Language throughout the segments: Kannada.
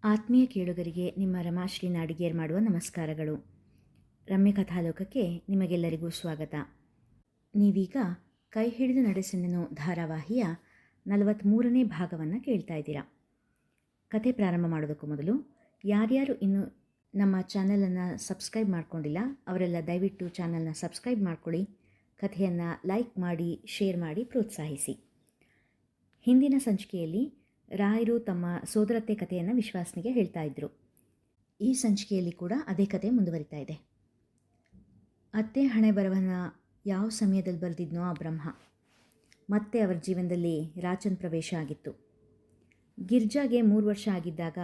ಆತ್ಮೀಯ ಕೇಳುಗರಿಗೆ ನಿಮ್ಮ ರಮಾಶ್ರೀ ನಾಡಿಗೇರ್ ಮಾಡುವ ನಮಸ್ಕಾರಗಳು. ರಮ್ಯ ಕಥಾಲೋಕಕ್ಕೆ ನಿಮಗೆಲ್ಲರಿಗೂ ಸ್ವಾಗತ. ನೀವೀಗ ಕೈ ಹಿಡಿದು ನಡೆಸೆನ್ನೆನು ಧಾರಾವಾಹಿಯ 43ನೇ ಭಾಗವನ್ನು ಕೇಳ್ತಾ ಇದ್ದೀರಾ. ಕಥೆ ಪ್ರಾರಂಭ ಮಾಡೋದಕ್ಕೂ ಮೊದಲು ಯಾರ್ಯಾರು ಇನ್ನೂ ನಮ್ಮ ಚಾನಲನ್ನು ಸಬ್ಸ್ಕ್ರೈಬ್ ಮಾಡ್ಕೊಂಡಿಲ್ಲ ಅವರೆಲ್ಲ ದಯವಿಟ್ಟು ಚಾನಲ್ನ ಸಬ್ಸ್ಕ್ರೈಬ್ ಮಾಡ್ಕೊಳ್ಳಿ, ಕಥೆಯನ್ನು ಲೈಕ್ ಮಾಡಿ, ಶೇರ್ ಮಾಡಿ, ಪ್ರೋತ್ಸಾಹಿಸಿ. ಹಿಂದಿನ ಸಂಚಿಕೆಯಲ್ಲಿ ರಾಯರು ತಮ್ಮ ಸೋದರತ್ತೆ ಕಥೆಯನ್ನು ವಿಶ್ವಾಸ್ನಿಗೆ ಹೇಳ್ತಾ ಇದ್ದರು. ಈ ಸಂಚಿಕೆಯಲ್ಲಿ ಕೂಡ ಅದೇ ಕತೆ ಮುಂದುವರಿತಾ ಇದೆ. ಅತ್ತೆ ಹಣೆ ಬರಹವನ್ನು ಯಾವ ಸಮಯದಲ್ಲಿ ಬರೆದಿದ್ನೋ ಆ ಬ್ರಹ್ಮ ಮತ್ತೆ ಅವರ ಜೀವನದಲ್ಲಿ ರಾಚನ್ ಪ್ರವೇಶ ಆಗಿತ್ತು. ಗಿರ್ಜಾಗೆ 3 ವರ್ಷ ಆಗಿದ್ದಾಗ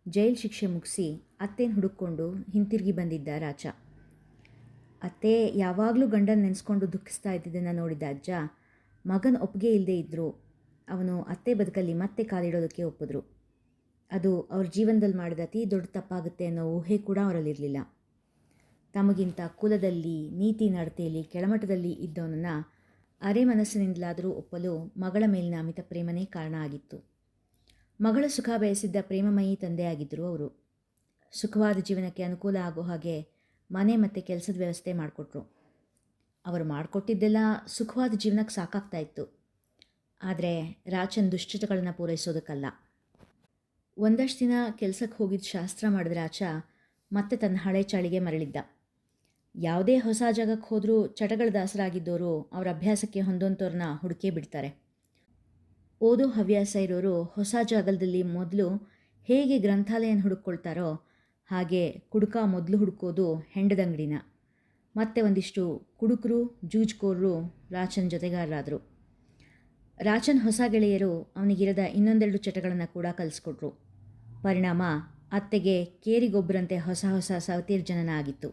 ಜೈಲು ಶಿಕ್ಷೆ ಮುಗಿಸಿ ಅತ್ತೆನ ಹುಡುಕೊಂಡು ಹಿಂತಿರುಗಿ ಬಂದಿದ್ದ ರಾಚ. ಅತ್ತೆ ಯಾವಾಗಲೂ ಗಂಡನ ನೆನೆಸ್ಕೊಂಡು ದುಃಖಿಸ್ತಾ ಇದ್ದಿದ್ದನ್ನು ನೋಡಿದ ಅಜ್ಜ ಮಗನ ಒಪ್ಪಿಗೆ ಇಲ್ಲದೆ ಇದ್ದರೂ ಅವನು ಅತ್ತೆ ಬದುಕಲ್ಲಿ ಮತ್ತೆ ಕಾಲಿಡೋದಕ್ಕೆ ಒಪ್ಪಿದ್ರು. ಅದು ಅವ್ರ ಜೀವನದಲ್ಲಿ ಮಾಡಿದ ಅತಿ ದೊಡ್ಡ ತಪ್ಪಾಗುತ್ತೆ ಅನ್ನೋ ಊಹೆ ಕೂಡ ಅವರಲ್ಲಿರಲಿಲ್ಲ. ತಮಗಿಂತ ಕುಲದಲ್ಲಿ, ನೀತಿ ನಡತೆಯಲ್ಲಿ ಕೆಳಮಟ್ಟದಲ್ಲಿ ಇದ್ದವನನ್ನು ಅರೆ ಮನಸ್ಸಿನಿಂದಲಾದರೂ ಒಪ್ಪಲು ಮಗಳ ಮೇಲಿನ ಅಮಿತ ಪ್ರೇಮನೇ ಕಾರಣ ಆಗಿತ್ತು. ಮಗಳ ಸುಖ ಬಯಸಿದ್ದ ಪ್ರೇಮಮಯಿ ತಂದೆಯಾಗಿದ್ದರು ಅವರು. ಸುಖವಾದ ಜೀವನಕ್ಕೆ ಅನುಕೂಲ ಆಗೋ ಹಾಗೆ ಮನೆ ಮತ್ತು ಕೆಲಸದ ವ್ಯವಸ್ಥೆ ಮಾಡಿಕೊಟ್ರು. ಅವರು ಮಾಡಿಕೊಟ್ಟಿದ್ದೆಲ್ಲ ಸುಖವಾದ ಜೀವನಕ್ಕೆ ಸಾಕಾಗ್ತಾ ಇತ್ತು. ಆದರೆ ರಾಚನ್ ದುಶ್ಚಟಗಳನ್ನು ಪೂರೈಸೋದಕ್ಕಲ್ಲ. ಒಂದಷ್ಟು ದಿನ ಕೆಲಸಕ್ಕೆ ಹೋಗಿದ್ದು ಶಾಸ್ತ್ರ ಮಾಡಿದ ರಾಚ ಮತ್ತೆ ತನ್ನ ಹಳೆ ಚಾಳಿಗೆ ಮರಳಿದ್ದ. ಯಾವುದೇ ಹೊಸ ಜಾಗಕ್ಕೆ ಹೋದರೂ ಚಟಗಳ ದಾಸರಾಗಿದ್ದವರು ಅವರ ಅಭ್ಯಾಸಕ್ಕೆ ಹೊಂದೋಂಥವ್ರನ್ನ ಹುಡುಕೇ ಬಿಡ್ತಾರೆ. ಓದೋ ಹವ್ಯಾಸ ಇರೋರು ಹೊಸ ಜಾಗದಲ್ಲಿ ಮೊದಲು ಹೇಗೆ ಗ್ರಂಥಾಲಯನ ಹುಡುಕ್ಕೊಳ್ತಾರೋ ಹಾಗೆ ಕುಡುಕ ಮೊದಲು ಹುಡುಕೋದು ಹೆಂಡದಂಗಡಿನ. ಮತ್ತೆ ಒಂದಿಷ್ಟು ಕುಡುಕರು, ಜೂಜ್ಕೋರರು ರಾಚನ್ ಜೊತೆಗಾರರಾದರು. ರಾಚನ್ ಹೊಸ ಗೆಳೆಯರು ಅವನಿಗಿರದ ಇನ್ನೊಂದೆರಡು ಚಟಗಳನ್ನು ಕೂಡ ಕಲಿಸ್ಕೊಟ್ರು. ಪರಿಣಾಮ ಅತ್ತೆಗೆ ಕೇರಿಗೊಬ್ಬರಂತೆ ಹೊಸ ಹೊಸ ಸವತೀರ್ಜನನ ಆಗಿತ್ತು.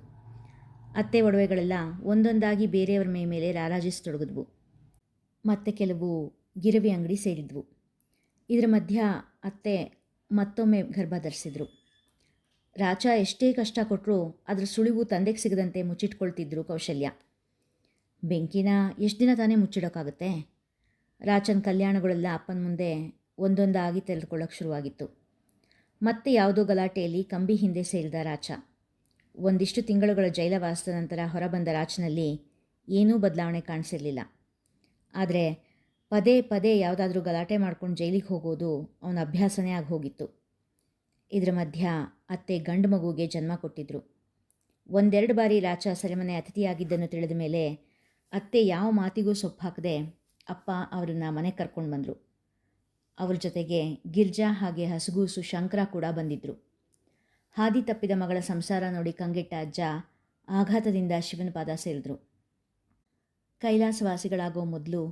ಅತ್ತೆ ಒಡವೆಗಳೆಲ್ಲ ಒಂದೊಂದಾಗಿ ಬೇರೆಯವರ ಮೇಲೆ ರಾರಾಜಿಸತೊಡಗಿದ್ವು. ಮತ್ತೆ ಕೆಲವು ಗಿರವಿ ಅಂಗಡಿ ಸೇರಿದ್ವು. ಇದರ ಮಧ್ಯ ಅತ್ತೆ ಮತ್ತೊಮ್ಮೆ ಗರ್ಭ ಧರಿಸಿದ್ರು. ರಾಚ ಎಷ್ಟೇ ಕಷ್ಟ ಕೊಟ್ಟರೂ ಅದರ ಸುಳಿವು ತಂದೆಗೆ ಸಿಗದಂತೆ ಮುಚ್ಚಿಟ್ಕೊಳ್ತಿದ್ರು ಕೌಶಲ್ಯ. ಬೆಂಕಿನ ಎಷ್ಟು ದಿನ ತಾನೇ ಮುಚ್ಚಿಡೋಕ್ಕಾಗುತ್ತೆ? ರಾಚನ್ ಕಲ್ಯಾಣಗಳೆಲ್ಲ ಅಪ್ಪನ ಮುಂದೆ ಒಂದೊಂದಾಗಿ ತೆರೆದುಕೊಳ್ಳೋಕೆ ಶುರುವಾಗಿತ್ತು. ಮತ್ತೆ ಯಾವುದೋ ಗಲಾಟೆಯಲ್ಲಿ ಕಂಬಿ ಹಿಂದೆ ಸೇರಿದ ರಾಚ. ಒಂದಿಷ್ಟು ತಿಂಗಳುಗಳ ಜೈಲವಾಸದ ನಂತರ ಹೊರಬಂದ ರಾಚನಲ್ಲಿ ಏನೂ ಬದಲಾವಣೆ ಕಾಣಿಸಿರಲಿಲ್ಲ. ಆದರೆ ಪದೇ ಪದೇ ಯಾವುದಾದ್ರೂ ಗಲಾಟೆ ಮಾಡ್ಕೊಂಡು ಜೈಲಿಗೆ ಹೋಗೋದು ಅವನ ಅಭ್ಯಾಸನೇ ಆಗಿ ಹೋಗಿತ್ತು. ಇದರ ಮಧ್ಯ ಅತ್ತೆ ಗಂಡು ಮಗುಗೆ ಜನ್ಮ ಕೊಟ್ಟಿದ್ರು. 1-2 ಬಾರಿ ರಾಚ ಸೆರೆಮನೆ ಅತಿಥಿಯಾಗಿದ್ದನ್ನು ತಿಳಿದ ಮೇಲೆ ಅತ್ತೆ ಯಾವ ಮಾತಿಗೂ ಸೊಪ್ಪು ಹಾಕದೆ ಅಪ್ಪ ಅವರನ್ನು ಮನೆಗೆ ಕರ್ಕೊಂಡು ಬಂದರು. ಅವ್ರ ಜೊತೆಗೆ ಗಿರ್ಜಾ ಹಾಗೆ ಹಸಗೂಸು ಶಂಕರ ಕೂಡ ಬಂದಿದ್ದರು. ಹಾದಿ ತಪ್ಪಿದ ಮಗಳ ಸಂಸಾರ ನೋಡಿ ಕಂಗೆಟ್ಟ ಅಜ್ಜ ಆಘಾತದಿಂದ ಶಿವನ ಪಾದ ಸೇರಿದ್ರು. ಕೈಲಾಸವಾಸಿಗಳಾಗೋ ಮೊದಲು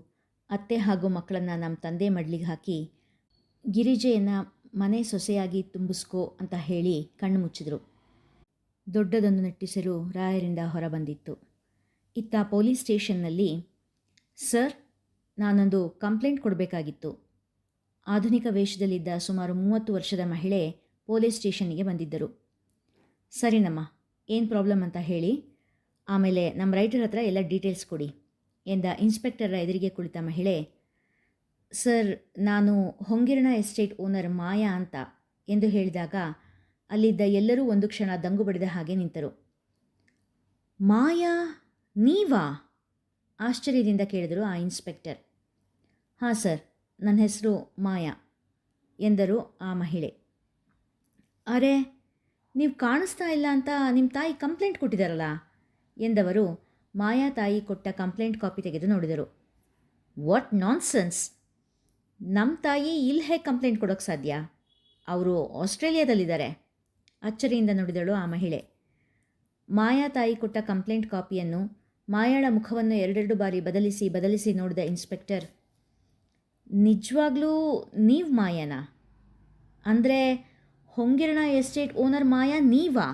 ಅತ್ತೆ ಹಾಗೂ ಮಕ್ಕಳನ್ನು ನಮ್ಮ ತಂದೆ ಮಡ್ಲಿಗೆ ಹಾಕಿ ಗಿರಿಜೆಯನ್ನು ಮನೆ ಸೊಸೆಯಾಗಿ ತುಂಬಿಸ್ಕೋ ಅಂತ ಹೇಳಿ ಕಣ್ಣು ಮುಚ್ಚಿದ್ರು. ದೊಡ್ಡದೊಂದು ನೆಟ್ಟಿಸರು ರಾಯರಿಂದ ಹೊರಬಂದಿತ್ತು. ಇತ್ತ ಪೊಲೀಸ್ ಸ್ಟೇಷನ್ನಲ್ಲಿ, ಸರ್, ನಾನೊಂದು ಕಂಪ್ಲೇಂಟ್ ಕೊಡಬೇಕಾಗಿತ್ತು. ಆಧುನಿಕ ವೇಷದಲ್ಲಿದ್ದ ಸುಮಾರು 30 ವರ್ಷದ ಮಹಿಳೆ ಪೊಲೀಸ್ ಸ್ಟೇಷನ್ನಿಗೆ ಬಂದಿದ್ದರು. ಸರಿನಮ್ಮ, ಏನು ಪ್ರಾಬ್ಲಮ್ ಅಂತ ಹೇಳಿ, ಆಮೇಲೆ ನಮ್ಮ ರೈಟರ್ ಹತ್ರ ಎಲ್ಲ ಡೀಟೇಲ್ಸ್ ಕೊಡಿ ಎಂದ ಇನ್ಸ್ಪೆಕ್ಟರ ಎದುರಿಗೆ ಕುಳಿತ ಮಹಿಳೆ. ಸರ್, ನಾನು ಹೊಂಗಿರಣ ಎಸ್ಟೇಟ್ ಓನರ್ ಮಾಯಾ ಅಂತ ಎಂದು ಹೇಳಿದಾಗ ಅಲ್ಲಿದ್ದ ಎಲ್ಲರೂ ಒಂದು ಕ್ಷಣ ದಂಗು ಬಡಿದ ಹಾಗೆ ನಿಂತರು. ಮಾಯಾ, ನೀವಾ? ಆಶ್ಚರ್ಯದಿಂದ ಕೇಳಿದರು ಆ ಇನ್ಸ್ಪೆಕ್ಟರ್. ಹಾಂ ಸರ್, ನನ್ನ ಹೆಸರು ಮಾಯಾ ಎಂದರು ಆ ಮಹಿಳೆ. ಅರೆ, ನೀವು ಕಾಣಿಸ್ತಾ ಇಲ್ಲ ಅಂತ ನಿಮ್ಮ ತಾಯಿ ಕಂಪ್ಲೇಂಟ್ ಕೊಟ್ಟಿದ್ದಾರಲ್ಲ ಎಂದವರು ಮಾಯಾ ತಾಯಿ ಕೊಟ್ಟ ಕಂಪ್ಲೇಂಟ್ ಕಾಪಿ ತೆಗೆದು ನೋಡಿದರು. What nonsense! ನಮ್ಮ ತಾಯಿ ಇಲ್ಲಿ ಹೇಗೆ ಕಂಪ್ಲೇಂಟ್ ಕೊಡೋಕ್ಕೆ ಸಾಧ್ಯ? ಅವರು ಆಸ್ಟ್ರೇಲಿಯಾದಲ್ಲಿದ್ದಾರೆ. ಅಚ್ಚರಿಯಿಂದ ನೋಡಿದಳು ಆ ಮಹಿಳೆ. ಮಾಯಾ ತಾಯಿ ಕೊಟ್ಟ ಕಂಪ್ಲೇಂಟ್ ಕಾಪಿಯನ್ನು ಮಾಯಾಳ ಮುಖವನ್ನು 2 ಬಾರಿ ಬದಲಿಸಿ ನೋಡಿದ ಇನ್ಸ್ಪೆಕ್ಟರ್, ನಿಜವಾಗ್ಲೂ ನೀವು ಮಾಯಾನಾ? ಅಂದರೆ ಹೊಂಗಿರಣ ಎಸ್ಟೇಟ್ ಓನರ್ ಮಾಯಾ ನೀವಾ?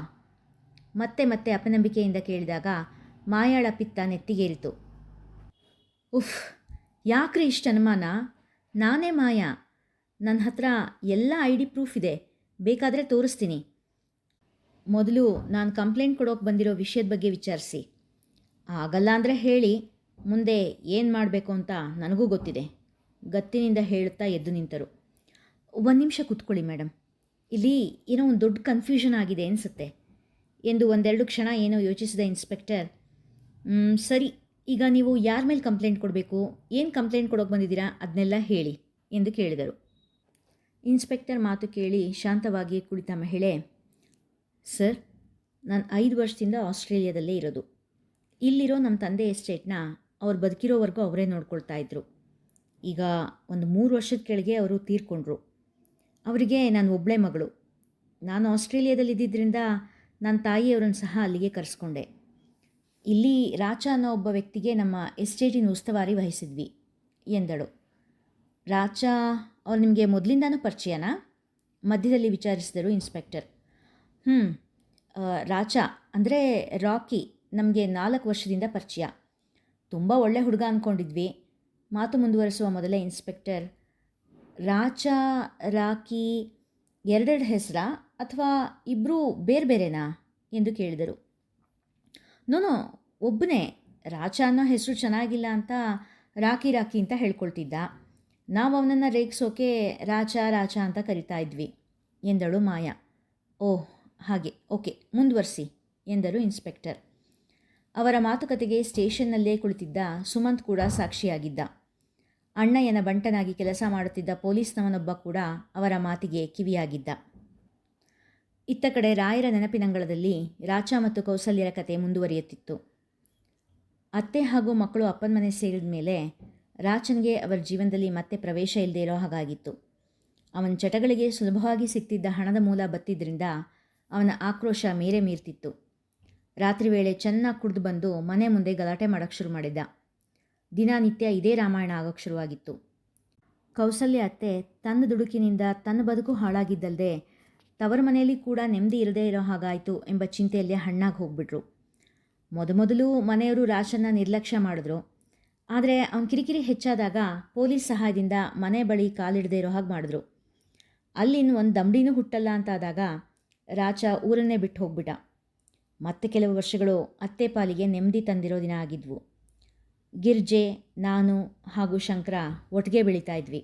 ಮತ್ತೆ ಅಪನಂಬಿಕೆಯಿಂದ ಕೇಳಿದಾಗ ಮಾಯಾಳ ಪಿತ್ತ ನೆತ್ತಿಗೇರಿತು. ಉಫ್, ಯಾಕ್ರಿ ಇಷ್ಟು ಅನುಮಾನ? ನಾನೇ ಮಾಯಾ. ನನ್ನ ಹತ್ರ ಎಲ್ಲ ID ಪ್ರೂಫ್ ಇದೆ, ಬೇಕಾದರೆ ತೋರಿಸ್ತೀನಿ. ಮೊದಲು ನಾನು ಕಂಪ್ಲೇಂಟ್ ಕೊಡೋಕೆ ಬಂದಿರೋ ವಿಷಯದ ಬಗ್ಗೆ ವಿಚಾರಿಸಿ. ಆಗಲ್ಲ ಅಂದರೆ ಹೇಳಿ, ಮುಂದೆ ಏನು ಮಾಡಬೇಕು ಅಂತ ನನಗೂ ಗೊತ್ತಿದೆ. ಗತ್ತಿನಿಂದ ಹೇಳುತ್ತಾ ಎದ್ದು ನಿಂತರು. 1 ನಿಮಿಷ ಕೂತ್ಕೊಳ್ಳಿ ಮೇಡಮ್ ಇಲ್ಲಿ ಏನೋ ಒಂದು ದೊಡ್ಡ ಕನ್ಫ್ಯೂಷನ್ ಆಗಿದೆ ಅನಿಸುತ್ತೆ ಎಂದು ಒಂದೆರಡು ಕ್ಷಣ ಏನೋ ಯೋಚಿಸಿದ ಇನ್ಸ್ಪೆಕ್ಟರ್, ಸರಿ, ಈಗ ನೀವು ಯಾರ ಮೇಲೆ ಕಂಪ್ಲೇಂಟ್ ಕೊಡಬೇಕು, ಏನು ಕಂಪ್ಲೇಂಟ್ ಕೊಡೋಕೆ ಬಂದಿದ್ದೀರಾ ಅದನ್ನೆಲ್ಲ ಹೇಳಿ ಎಂದು ಕೇಳಿದರು. ಇನ್ಸ್ಪೆಕ್ಟರ್ ಮಾತು ಕೇಳಿ ಶಾಂತವಾಗಿ ಕುಳಿತ ಮಹಿಳೆ, ಸರ್, ನಾನು 5 ವರ್ಷದಿಂದ ಆಸ್ಟ್ರೇಲಿಯಾದಲ್ಲೇ ಇರೋದು. ಇಲ್ಲಿರೋ ನಮ್ಮ ತಂದೆ ಎಸ್ಟೇಟ್ನ ಅವ್ರು ಬದುಕಿರೋವರೆಗೂ ಅವರೇ ನೋಡ್ಕೊಳ್ತಾ ಇದ್ರು. ಈಗ ಒಂದು 3 ವರ್ಷದ ಕೆಳಗೆ ಅವರು ತೀರ್ಕೊಂಡ್ರು. ಅವರಿಗೆ ನಾನು ಒಬ್ಬಳೇ ಮಗಳು. ನಾನು ಆಸ್ಟ್ರೇಲಿಯಾದಲ್ಲಿದ್ದರಿಂದ ನನ್ನ ತಾಯಿಯವರನ್ನು ಸಹ ಅಲ್ಲಿಗೆ ಕರೆಸ್ಕೊಂಡೆ. ಇಲ್ಲಿ ರಾಚ ಅನ್ನೋ ಒಬ್ಬ ವ್ಯಕ್ತಿಗೆ ನಮ್ಮ ಎಸ್ಟೇಟಿನ ಉಸ್ತುವಾರಿ ವಹಿಸಿದ್ವಿ ಎಂದಳು. ರಾಚ ಅವ್ರು ನಿಮಗೆ ಮೊದಲಿಂದಾನೂ ಪರಿಚಯನಾ? ಮಧ್ಯದಲ್ಲಿ ವಿಚಾರಿಸಿದರು ಇನ್ಸ್ಪೆಕ್ಟರ್. ರಾಚ ಅಂದರೆ ರಾಕಿ ನಮಗೆ 4 ವರ್ಷದಿಂದ ಪರಿಚಯ. ತುಂಬ ಒಳ್ಳೆ ಹುಡುಗ ಅಂದ್ಕೊಂಡಿದ್ವಿ. ಮಾತು ಮುಂದುವರಿಸುವ ಮೊದಲೇ ಇನ್ಸ್ಪೆಕ್ಟರ್, ರಾಚ, ರಾಕಿ ಎರಡೆರಡು ಹೆಸರಾ ಅಥವಾ ಇಬ್ಬರೂ ಬೇರೆ ಬೇರೆನಾ ಎಂದು ಕೇಳಿದರು. ನೋ, ಒಬ್ಬನೇ. ರಾಚ ಅನ್ನೋ ಹೆಸರು ಚೆನ್ನಾಗಿಲ್ಲ ಅಂತ ರಾಕಿ ರಾಕಿ ಅಂತ ಹೇಳ್ಕೊಳ್ತಿದ್ದ. ನಾವು ಅವನನ್ನು ರೇಗಿಸೋಕೆ ರಾಚ ರಾಚ ಅಂತ ಕರಿತಾ ಇದ್ವಿ ಎಂದಳು ಮಾಯಾ. ಓಹ್, ಹಾಗೆ, ಓಕೆ, ಮುಂದುವರಿಸಿ ಎಂದರು ಇನ್ಸ್ಪೆಕ್ಟರ್. ಅವರ ಮಾತುಕತೆಗೆ ಸ್ಟೇಷನ್ನಲ್ಲೇ ಕುಳಿತಿದ್ದ ಸುಮಂತ್ ಕೂಡ ಸಾಕ್ಷಿಯಾಗಿದ್ದ. ಅಣ್ಣಯ್ಯನ ಬಂಟನಾಗಿ ಕೆಲಸ ಮಾಡುತ್ತಿದ್ದ ಪೊಲೀಸ್ನವನೊಬ್ಬ ಕೂಡ ಅವರ ಮಾತಿಗೆ ಕಿವಿಯಾಗಿದ್ದ. ಇತ್ತ ಕಡೆ ರಾಯರ ನೆನಪಿನಂಗಳದಲ್ಲಿ ರಾಚ ಮತ್ತು ಕೌಸಲ್ಯರ ಕತೆ ಮುಂದುವರಿಯುತ್ತಿತ್ತು. ಅತ್ತೆ ಹಾಗೂ ಮಕ್ಕಳು ಅಪ್ಪನ ಮನೆ ಸೇರಿದ ಮೇಲೆ ರಾಚನ್ಗೆ ಅವರ ಜೀವನದಲ್ಲಿ ಮತ್ತೆ ಪ್ರವೇಶ ಇಲ್ಲದೆ ಇರೋ ಹಾಗಾಗಿತ್ತು. ಅವನ ಚಟಗಳಿಗೆ ಸುಲಭವಾಗಿ ಸಿಗ್ತಿದ್ದ ಹಣದ ಮೂಲ ಬತ್ತಿದ್ರಿಂದ ಅವನ ಆಕ್ರೋಶ ಮೇರೆ ಮೀರ್ತಿತ್ತು. ರಾತ್ರಿ ವೇಳೆ ಚೆನ್ನಾಗಿ ಕುಡಿದು ಬಂದು ಮನೆ ಮುಂದೆ ಗಲಾಟೆ ಮಾಡೋಕ್ಕೆ ಶುರು ಮಾಡಿದ್ದ. ದಿನನಿತ್ಯ ಇದೇ ರಾಮಾಯಣ ಆಗೋಕ್ಕೆ ಶುರುವಾಗಿತ್ತು. ಕೌಸಲ್ಯ ಅತ್ತೆ ತನ್ನ ದುಡುಕಿನಿಂದ ತನ್ನ ಬದುಕು ಹಾಳಾಗಿದ್ದಲ್ಲದೆ ತವರ ಮನೆಯಲ್ಲಿ ಕೂಡ ನೆಮ್ಮದಿ ಇರದೇ ಇರೋ ಹಾಗಾಯಿತು ಎಂಬ ಚಿಂತೆಯಲ್ಲೇ ಹಣ್ಣಾಗಿ ಹೋಗ್ಬಿಟ್ರು. ಮೊದಮೊದಲು ಮನೆಯವರು ರಾಚನ್ನ ನಿರ್ಲಕ್ಷ್ಯ ಮಾಡಿದ್ರು. ಆದರೆ ಅವನ ಕಿರಿಕಿರಿ ಹೆಚ್ಚಾದಾಗ ಪೊಲೀಸ್ ಸಹಾಯದಿಂದ ಮನೆ ಬಳಿ ಕಾಲಿಡದೇ ಇರೋ ಹಾಗೆ ಮಾಡಿದ್ರು. ಅಲ್ಲಿನ ಒಂದು ದಂಬಡಿನೂ ಹುಟ್ಟಲ್ಲ ಅಂತಾದಾಗ ರಾಚ ಊರನ್ನೇ ಬಿಟ್ಟು ಹೋಗ್ಬಿಟ್ಟ. ಮತ್ತೆ ಕೆಲವು ವರ್ಷಗಳು ಅತ್ತೆ ಪಾಲಿಗೆ ನೆಮ್ಮದಿ ತಂದಿರೋ ದಿನ ಆಗಿದ್ವು. ಗಿರ್ಜೆ, ನಾನು ಹಾಗೂ ಶಂಕರ ಒಟ್ಟಿಗೆ ಬೆಳೀತಾ ಇದ್ವಿ.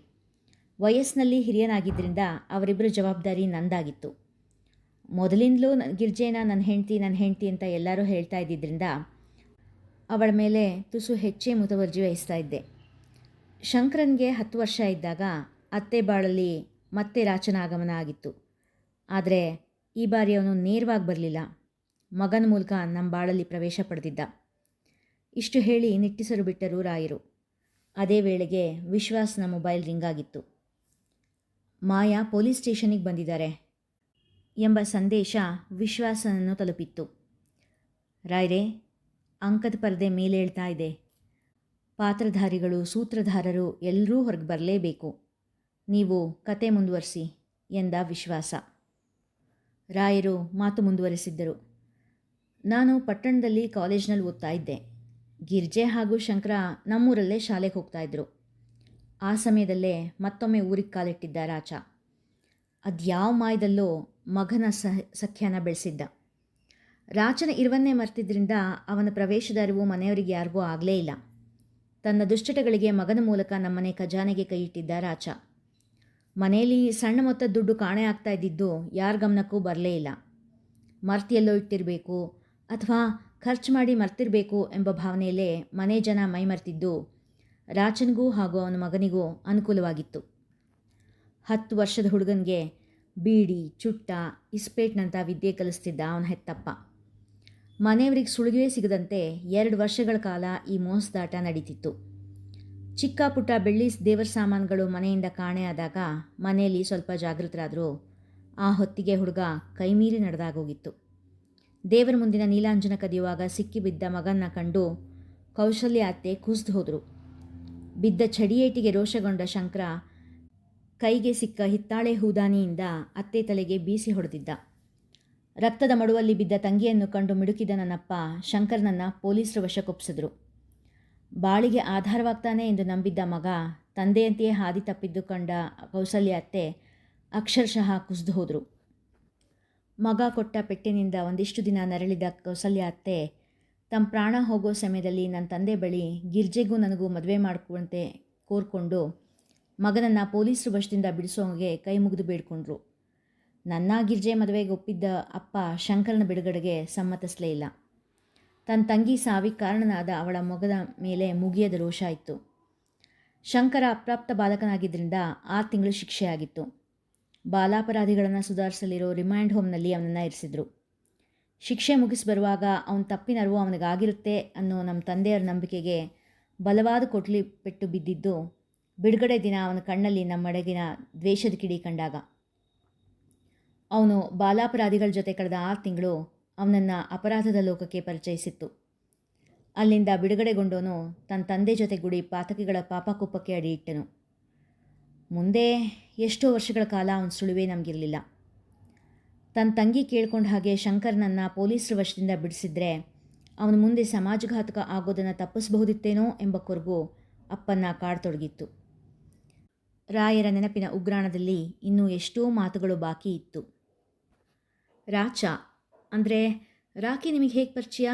ವಯಸ್ಸಿನಲ್ಲಿ ಹಿರಿಯನಾಗಿದ್ದರಿಂದ ಅವರಿಬ್ಬರ ಜವಾಬ್ದಾರಿ ನಂದಾಗಿತ್ತು. ಮೊದಲಿಂದಲೂ ಗಿರ್ಜೆನ ನನ್ನ ಹೆಂಡ್ತಿ ಅಂತ ಎಲ್ಲರೂ ಹೇಳ್ತಾ ಇದ್ದಿದ್ದರಿಂದ ಅವಳ ಮೇಲೆ ತುಸು ಹೆಚ್ಚೇ ಮುತುವರ್ಜಿ ವಹಿಸ್ತಾ ಇದ್ದೆ. ಶಂಕರನ್ಗೆ 10 ವರ್ಷ ಇದ್ದಾಗ ಅತ್ತೆ ಬಾಳಲ್ಲಿ ಮತ್ತೆ ರಾಚನ ಆಗಮನ ಆಗಿತ್ತು. ಆದರೆ ಈ ಬಾರಿ ಅವನು ನೇರವಾಗಿ ಬರಲಿಲ್ಲ. ಮಗನ ಮೂಲಕ ನಮ್ಮ ಬಾಳಲ್ಲಿ ಪ್ರವೇಶ ಪಡೆದಿದ್ದ. ಇಷ್ಟು ಹೇಳಿ ನಿಟ್ಟಿಸರು ಬಿಟ್ಟರು ರಾಯರು. ಅದೇ ವೇಳೆಗೆ ವಿಶ್ವಾಸ್ನ ಮೊಬೈಲ್ ರಿಂಗ್ ಆಗಿತ್ತು. ಮಾಯಾ ಪೊಲೀಸ್ ಸ್ಟೇಷನಿಗೆ ಬಂದಿದ್ದಾರೆ ಎಂಬ ಸಂದೇಶ ವಿಶ್ವಾಸನನ್ನು ತಲುಪಿತ್ತು. ರಾಯ್ರೆ, ಅಂಕದ ಪರದೆ ಮೇಲೇಳ್ತಾ ಇದೆ. ಪಾತ್ರಧಾರಿಗಳು, ಸೂತ್ರಧಾರರು ಎಲ್ಲರೂ ಹೊರಗೆ ಬರಲೇಬೇಕು. ನೀವು ಕತೆ ಮುಂದುವರಿಸಿ ಎಂದ ವಿಶ್ವಾಸ. ರಾಯರು ಮಾತು ಮುಂದುವರಿಸಿದ್ದರು. ನಾನು ಪಟ್ಟಣದಲ್ಲಿ ಕಾಲೇಜ್ನಲ್ಲಿ ಓದ್ತಾ ಇದ್ದೆ. ಗಿರ್ಜೆ ಹಾಗೂ ಶಂಕರ ನಮ್ಮೂರಲ್ಲೇ ಶಾಲೆಗೆ ಹೋಗ್ತಾ ಇದ್ದರು. ಆ ಸಮಯದಲ್ಲೇ ಮತ್ತೊಮ್ಮೆ ಊರಿಗೆ ಕಾಲಿಟ್ಟಿದ್ದ ರಾಚ. ಅದ್ಯಾವ ಮಾಯದಲ್ಲೋ ಮಗನ ಸಖ್ಯನ ಬೆಳೆಸಿದ್ದ. ರಾಚನ ಇರುವನ್ನೇ ಮರ್ತಿದ್ರಿಂದ ಅವನ ಪ್ರವೇಶದ ಅರಿವು ಮನೆಯವರಿಗೆ ಯಾರಿಗೂ ಆಗಲೇ ಇಲ್ಲ. ತನ್ನ ದುಶ್ಚಟಗಳಿಗೆ ಮಗನ ಮೂಲಕ ನಮ್ಮನೆ ಖಜಾನೆಗೆ ಕೈಯಿಟ್ಟಿದ್ದ ರಾಚ. ಮನೆಯಲ್ಲಿ ಸಣ್ಣ ಮೊತ್ತದ ದುಡ್ಡು ಕಾಣೆ ಆಗ್ತಾ ಇದ್ದಿದ್ದು ಯಾರ ಗಮನಕ್ಕೂ ಬರಲೇ ಇಲ್ಲ. ಮರ್ತಿಯಲ್ಲೋ ಇಟ್ಟಿರಬೇಕು ಅಥವಾ ಖರ್ಚು ಮಾಡಿ ಮರ್ತಿರಬೇಕು ಎಂಬ ಭಾವನೆಯಲ್ಲೇ ಮನೆ ಜನ ಮೈಮರ್ತಿದ್ದು ರಾಚನ್ಗೂ ಹಾಗೂ ಅವನ ಮಗನಿಗೂ ಅನುಕೂಲವಾಗಿತ್ತು. 10 ವರ್ಷದ ಹುಡುಗನಿಗೆ ಬೀಡಿ, ಚುಟ್ಟ, ಇಸ್ಪೇಟ್ನಂಥ ವಿದ್ಯೆ ಕಲಿಸ್ತಿದ್ದ ಅವನ ಹೆತ್ತಪ್ಪ. ಮನೆಯವರಿಗೆ ಸುಳಿವೇ ಸಿಗದಂತೆ 2 ವರ್ಷಗಳ ಕಾಲ ಈ ಮೋಸದಾಟ ನಡೀತಿತ್ತು. ಚಿಕ್ಕ ಪುಟ್ಟ ಬೆಳ್ಳಿ ದೇವರ ಸಾಮಾನುಗಳು ಮನೆಯಿಂದ ಕಾಣೆಯಾದಾಗ ಮನೆಯಲ್ಲಿ ಸ್ವಲ್ಪ ಜಾಗೃತರಾದರೂ ಆ ಹೊತ್ತಿಗೆ ಹುಡುಗ ಕೈಮೀರಿ ನಡೆದಾಗೋಗಿತ್ತು. ದೇವರ ಮುಂದಿನ ನೀಲಾಂಜನ ಕದಿಯುವಾಗ ಸಿಕ್ಕಿಬಿದ್ದ ಮಗನ್ನ ಕಂಡು ಕೌಶಲ್ಯ ಅತ್ತೆ ಕುಸಿದು ಹೋದರು. ಬಿದ್ದ ಚಡಿಯೇಟಿಗೆ ರೋಷಗೊಂಡ ಶಂಕರ ಕೈಗೆ ಸಿಕ್ಕ ಹಿತ್ತಾಳೆ ಹೂದಾನಿಯಿಂದ ಅತ್ತೆ ತಲೆಗೆ ಬೀಸಿ ಹೊಡೆದಿದ್ದ. ರಕ್ತದ ಮಡುವಲ್ಲಿ ಬಿದ್ದ ತಂಗಿಯನ್ನು ಕಂಡು ಮಿಡುಕಿದ ನನ್ನಪ್ಪ ಶಂಕರನನ್ನು ಪೊಲೀಸರ ವಶಕ್ಕೊಪ್ಪಿಸಿದ್ರು. ಬಾಳಿಗೆ ಆಧಾರವಾಗ್ತಾನೆ ಎಂದು ನಂಬಿದ್ದ ಮಗ ತಂದೆಯಂತೆಯೇ ಹಾದಿ ತಪ್ಪಿದ್ದು ಕಂಡ ಕೌಸಲ್ಯ ಅತ್ತೆ ಅಕ್ಷರಶಃ ಕುಸಿದು ಹೋದರು. ಮಗ ಕೊಟ್ಟ ಪೆಟ್ಟಿನಿಂದ ಒಂದಿಷ್ಟು ದಿನ ನರಳಿದ ಕೌಸಲ್ಯ ಅತ್ತೆ ತಮ್ಮ ಪ್ರಾಣ ಹೋಗೋ ಸಮಯದಲ್ಲಿ ನನ್ನ ತಂದೆ ಬಳಿ ಗಿರ್ಜೆಗೂ ನನಗೂ ಮದುವೆ ಮಾಡಿಕೊಂಡಂತೆ ಕೋರ್ಕೊಂಡು ಮಗನನ್ನು ಪೊಲೀಸರು ವಶದಿಂದ ಬಿಡಿಸೋಂಗೆ ಕೈ ಮುಗಿದು ಬೇಡ್ಕೊಂಡ್ರು. ನನ್ನ ಗಿರ್ಜೆ ಮದುವೆಗೆ ಒಪ್ಪಿದ್ದ ಅಪ್ಪ ಶಂಕರನ ಬಿಡುಗಡೆಗೆ ಸಮ್ಮತಿಸಲೇ ಇಲ್ಲ. ತನ್ನ ತಂಗಿ ಸಾವಿಗೆ ಕಾರಣನಾದ ಅವಳ ಮೊಗದ ಮೇಲೆ ಮುಗಿಯದ ರೋಷ ಇತ್ತು. ಶಂಕರ ಅಪ್ರಾಪ್ತ ಬಾಲಕನಾಗಿದ್ದರಿಂದ 6 ತಿಂಗಳು ಶಿಕ್ಷೆಯಾಗಿತ್ತು. ಬಾಲಾಪರಾಧಿಗಳನ್ನು ಸುಧಾರಿಸಲಿರೋ ರಿಮೈಂಡ್ ಹೋಮ್ನಲ್ಲಿ ಅವನನ್ನು ಇರಿಸಿದ್ರು. ಶಿಕ್ಷೆ ಮುಗಿಸಿ ಬರುವಾಗ ಅವನ ತಪ್ಪಿನ ಅರಿವು ಅವನಿಗಾಗಿರುತ್ತೆ ಅನ್ನೋ ನಮ್ಮ ತಂದೆಯವರ ನಂಬಿಕೆಗೆ ಬಲವಾದ ಕೊಟ್ಲಿ ಪೆಟ್ಟು ಬಿದ್ದಿದ್ದು ಬಿಡುಗಡೆ ದಿನ ಅವನ ಕಣ್ಣಲ್ಲಿ ನಮ್ಮಡೆಗಿನ ದ್ವೇಷದ ಕಿಡಿ ಕಂಡಾಗ. ಅವನು ಬಾಲಾಪರಾಧಿಗಳ ಜೊತೆ ಕಳೆದ 6 ತಿಂಗಳು ಅವನನ್ನು ಅಪರಾಧದ ಲೋಕಕ್ಕೆ ಪರಿಚಯಿಸಿತ್ತು. ಅಲ್ಲಿಂದ ಬಿಡುಗಡೆಗೊಂಡವನು ತನ್ನ ತಂದೆ ಜೊತೆಗೂಡಿ ಪಾತಕಿಗಳ ಪಾಪಕೂಪಕ್ಕೆ ಅಡಿಯಿಟ್ಟನು. ಮುಂದೆ ಎಷ್ಟೋ ವರ್ಷಗಳ ಕಾಲ ಅವನ ಸುಳಿವೇ ನಮಗಿರಲಿಲ್ಲ. ತನ್ನ ತಂಗಿ ಕೇಳ್ಕೊಂಡ ಹಾಗೆ ಶಂಕರ್ನನ್ನು ಪೊಲೀಸರ ವಶದಿಂದ ಬಿಡಿಸಿದ್ರೆ ಅವನು ಮುಂದೆ ಸಮಾಜಘಾತಕ ಆಗೋದನ್ನು ತಪ್ಪಿಸಬಹುದಿತ್ತೇನೋ ಎಂಬ ಕೊರಗು ಅಪ್ಪನ್ನ ಕಾಡತೊಡಗಿತ್ತು. ರಾಯರ ನೆನಪಿನ ಉಗ್ರಾಣದಲ್ಲಿ ಇನ್ನೂ ಎಷ್ಟೋ ಮಾತುಗಳು ಬಾಕಿ ಇತ್ತು. ರಾಚ ಅಂದರೆ ರಾಕಿ ನಿಮಗೆ ಹೇಗೆ ಪರಿಚಯ?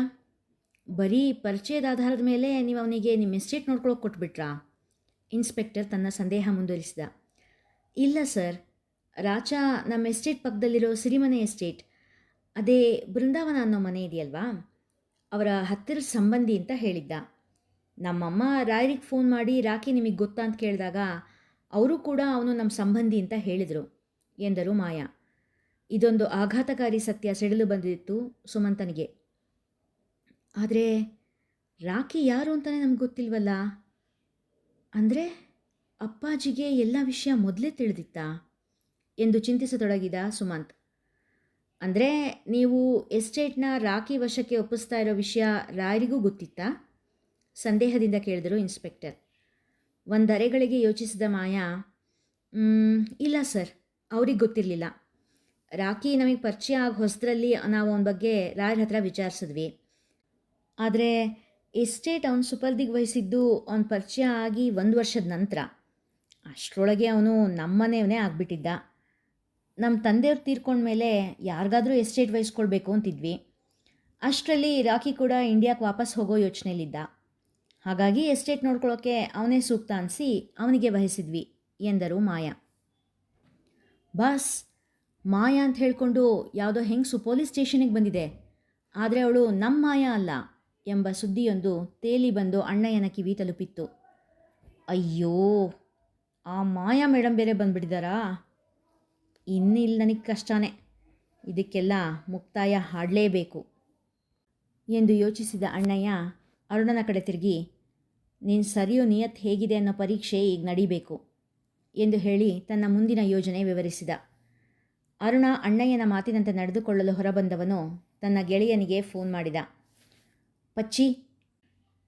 ಬರೀ ಪರಿಚಯದ ಆಧಾರದ ಮೇಲೆ ನೀವು ಅವನಿಗೆ ನಿಮ್ಮ ಎಸ್ಟೇಟ್ ನೋಡ್ಕೊಳ್ಳೋಕೆ ಕೊಟ್ಬಿಟ್ರಾ? ಇನ್ಸ್ಪೆಕ್ಟರ್ ತನ್ನ ಸಂದೇಹ ಮುಂದುವರಿಸಿದ. ಇಲ್ಲ ಸರ್, ರಾಚ ನಮ್ಮ ಎಸ್ಟೇಟ್ ಪಕ್ಕದಲ್ಲಿರೋ ಸಿರಿಮನೆ ಎಸ್ಟೇಟ್, ಅದೇ ಬೃಂದಾವನ ಅನ್ನೋ ಮನೆ ಇದೆಯಲ್ವಾ, ಅವರ ಹತ್ತಿರದ ಸಂಬಂಧಿ ಅಂತ ಹೇಳಿದ್ದ. ನಮ್ಮಮ್ಮ ರಾಯರಿಗೆ ಫೋನ್ ಮಾಡಿ ರಾಕಿ ನಿಮಗೆ ಗೊತ್ತಾ ಅಂತ ಕೇಳಿದಾಗ ಅವರು ಕೂಡ ಅವನು ನಮ್ಮ ಸಂಬಂಧಿ ಅಂತ ಹೇಳಿದರು ಎಂದರು ಮಾಯಾ. ಇದೊಂದು ಆಘಾತಕಾರಿ ಸತ್ಯ ಸಿಡಿಲು ಬಂದಿತ್ತು ಸುಮಂತನಿಗೆ. ಆದರೆ ರಾಕಿ ಯಾರು ಅಂತಲೇ ನಮ್ಗೆ ಗೊತ್ತಿಲ್ವಲ್ಲ. ಅಂದರೆ ಅಪ್ಪಾಜಿಗೆ ಎಲ್ಲ ವಿಷಯ ಮೊದಲೇ ತಿಳಿದಿತ್ತಾ ಎಂದು ಚಿಂತಿಸತೊಡಗಿದ ಸುಮಂತ್. ಅಂದರೆ ನೀವು ಎಸ್ಟೇಟ್ನ ರಾಕಿ ವಶಕ್ಕೆ ಒಪ್ಪಿಸ್ತಾ ಇರೋ ವಿಷಯ ರಾಯರಿಗೂ ಗೊತ್ತಿತ್ತಾ? ಸಂದೇಹದಿಂದ ಕೇಳಿದರು ಇನ್ಸ್ಪೆಕ್ಟರ್. ಒಂದರೆಗಳಿಗೆ ಯೋಚಿಸಿದ ಮಾಯಾ, ಇಲ್ಲ ಸರ್, ಅವ್ರಿಗೆ ಗೊತ್ತಿರಲಿಲ್ಲ. ರಾಕಿ ನಮಗೆ ಪರಿಚಯ ಆಗಿ ಹೊಸದ್ರಲ್ಲಿ ನಾವು ಅವನ ಬಗ್ಗೆ ರಾಯರ ಹತ್ರ ವಿಚಾರಿಸಿದ್ವಿ. ಆದರೆ ಎಸ್ಟೇಟ್ ಅವನ ಸುಪರ್ದಿಗೆ ವಹಿಸಿದ್ದು ಅವನ ಪರಿಚಯ ಆಗಿ 1 ವರ್ಷದ ನಂತರ. ಅಷ್ಟರೊಳಗೆ ಅವನು ನಮ್ಮನೆಯವನೇ ಆಗಿಬಿಟ್ಟಿದ್ದ. ನಮ್ಮ ತಂದೆಯವ್ರು ತೀರ್ಕೊಂಡ್ಮೇಲೆ ಯಾರಿಗಾದರೂ ಎಸ್ಟೇಟ್ ವಹಿಸ್ಕೊಳ್ಬೇಕು ಅಂತಿದ್ವಿ. ಅಷ್ಟರಲ್ಲಿ ರಾಕಿ ಕೂಡ ಇಂಡಿಯಾಕ್ಕೆ ವಾಪಸ್ ಹೋಗೋ ಯೋಚನೆಯಲ್ಲಿದ್ದ. ಹಾಗಾಗಿ ಎಸ್ಟೇಟ್ ನೋಡ್ಕೊಳ್ಳೋಕ್ಕೆ ಅವನೇ ಸೂಕ್ತ ಅನಿಸಿ ಅವನಿಗೆ ವಹಿಸಿದ್ವಿ ಎಂದರು ಮಾಯಾ. ಬಾಸ್, ಮಾಯಾ ಅಂತ ಹೇಳಿಕೊಂಡು ಯಾವುದೋ ಹೆಂಗಸು ಪೊಲೀಸ್ ಸ್ಟೇಷನಿಗೆ ಬಂದಿದೆ, ಆದರೆ ಅವಳು ನಮ್ಮ ಮಾಯಾ ಅಲ್ಲ ಎಂಬ ಸುದ್ದಿಯೊಂದು ತೇಲಿ ಬಂದು ಅಣ್ಣಯ್ಯನ ಕಿವಿ ತಲುಪಿತ್ತು. ಅಯ್ಯೋ, ಆ ಮಾಯಾ ಮೇಡಮ್ ಬೇರೆ ಬಂದುಬಿಟ್ಟಿದ್ದಾರಾ? ಇನ್ನಿಲ್ಲಿ ನನಗೆ ಕಷ್ಟನೇ, ಇದಕ್ಕೆಲ್ಲ ಮುಕ್ತಾಯ ಹಾಡಲೇಬೇಕು ಎಂದು ಯೋಚಿಸಿದ ಅಣ್ಣಯ್ಯ ಅರುಣನ ಕಡೆ ತಿರುಗಿ, ನೀನು ಸರಿಯೋ ನಿಯತ್ ಹೇಗಿದೆ ಅನ್ನೋ ಪರೀಕ್ಷೆ ಈಗ ನಡೀಬೇಕು ಎಂದು ಹೇಳಿ ತನ್ನ ಮುಂದಿನ ಯೋಜನೆ ವಿವರಿಸಿದ. ಅರುಣ ಅಣ್ಣಯ್ಯನ ಮಾತಿನಂತೆ ನಡೆದುಕೊಳ್ಳಲು ಹೊರಬಂದವನು ತನ್ನ ಗೆಳೆಯನಿಗೆ ಫೋನ್ ಮಾಡಿದ. ಪಚ್ಚಿ,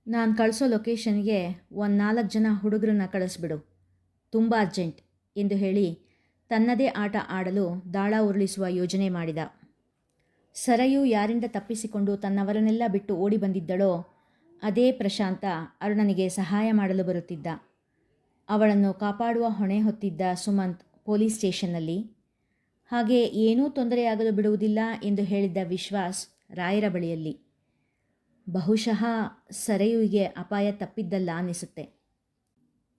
ನಾನು ಕಳಿಸೋ ಲೊಕೇಶನ್ಗೆ 4 ಜನ ಹುಡುಗರನ್ನ ಕಳಿಸ್ಬಿಡು, ತುಂಬ ಅರ್ಜೆಂಟ್ ಎಂದು ಹೇಳಿ ತನ್ನದೇ ಆಟ ಆಡಲು ದಾಳ ಉರುಳಿಸುವ ಯೋಜನೆ ಮಾಡಿದ. ಸರಯು ಯಾರಿಂದ ತಪ್ಪಿಸಿಕೊಂಡು ತನ್ನವರನ್ನೆಲ್ಲ ಬಿಟ್ಟು ಓಡಿ ಬಂದಿದ್ದಳೋ ಅದೇ ಪ್ರಶಾಂತ ಅರುಣನಿಗೆ ಸಹಾಯ ಮಾಡಲು ಬರುತ್ತಿದ್ದ. ಅವಳನ್ನು ಕಾಪಾಡುವ ಹೊಣೆ ಹೊತ್ತಿದ್ದ ಸುಮಂತ್ ಪೊಲೀಸ್ ಸ್ಟೇಷನ್ನಲ್ಲಿ. ಹಾಗೆ ಏನೂ ತೊಂದರೆಯಾಗಲು ಬಿಡುವುದಿಲ್ಲ ಎಂದು ಹೇಳಿದ್ದ ವಿಶ್ವಾಸ್ ರಾಯರ ಬಳಿಯಲ್ಲಿ. ಬಹುಶಃ ಸರಯುವಿಗೆ ಅಪಾಯ ತಪ್ಪಿದ್ದಲ್ಲ ಅನ್ನಿಸುತ್ತೆ.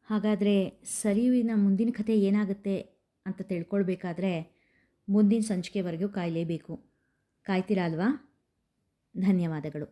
ಹಾಗಾದರೆ ಸರಯುವಿನ ಮುಂದಿನ ಕಥೆ ಏನಾಗುತ್ತೆ ಅಂತ ತಿಳ್ಕೊಳ್ಬೇಕಾದ್ರೆ ಮುಂದಿನ ಸಂಚಿಕೆವರೆಗೂ ಕಾಯಲೇಬೇಕು. ಕಾಯ್ತೀರಾ ಅಲ್ವಾ? ಧನ್ಯವಾದಗಳು.